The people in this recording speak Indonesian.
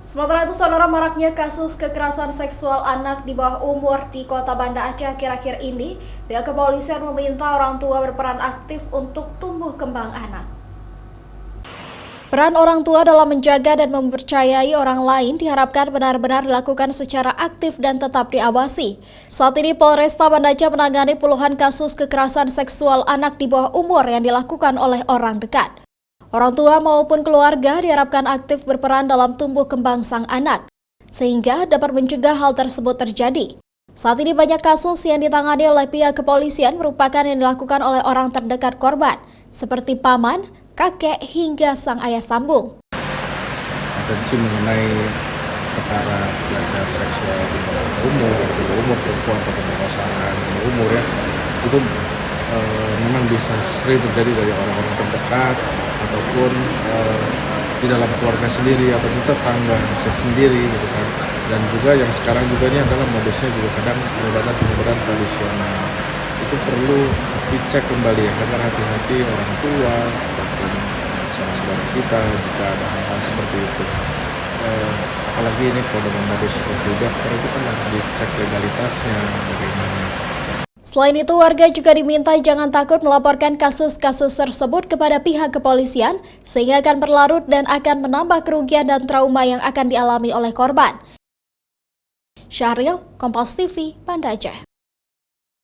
Sementara itu, saudara, maraknya kasus kekerasan seksual anak di bawah umur di Kota Banda Aceh akhir-akhir ini, pihak kepolisian meminta orang tua berperan aktif untuk tumbuh kembang anak. Peran orang tua dalam menjaga dan mempercayai orang lain diharapkan benar-benar dilakukan secara aktif dan tetap diawasi. Saat ini Polresta Banda Aceh menangani puluhan kasus kekerasan seksual anak di bawah umur yang dilakukan oleh orang dekat. Orang tua maupun keluarga diharapkan aktif berperan dalam tumbuh kembang sang anak, sehingga dapat mencegah hal tersebut terjadi. Saat ini banyak kasus yang ditangani oleh pihak kepolisian merupakan yang dilakukan oleh orang terdekat korban, seperti paman, kakek, hingga sang ayah sambung. Atensi mengenai perkara pelecehan seksual di bawah umur perempuan atau pemerkosaan di bawah umur ya, itu memang bisa sering terjadi dari orang-orang terdekat ataupun di dalam keluarga sendiri ataupun tetangga sendiri gitu kan. Dan juga yang sekarang juga ini adalah modusnya juga kadang pengobatan tradisional. Itu perlu dicek kembali ya, agar hati-hati orang tua ataupun saudara kita jika ada hal-hal seperti itu. Apalagi ini kalau dengan modus seperti dokter itu kan harus dicek legalitasnya bagaimana. Selain itu, warga juga diminta jangan takut melaporkan kasus-kasus tersebut kepada pihak kepolisian, sehingga akan berlarut dan akan menambah kerugian dan trauma yang akan dialami oleh korban. Syahril, Kompas TV, Banda Aceh.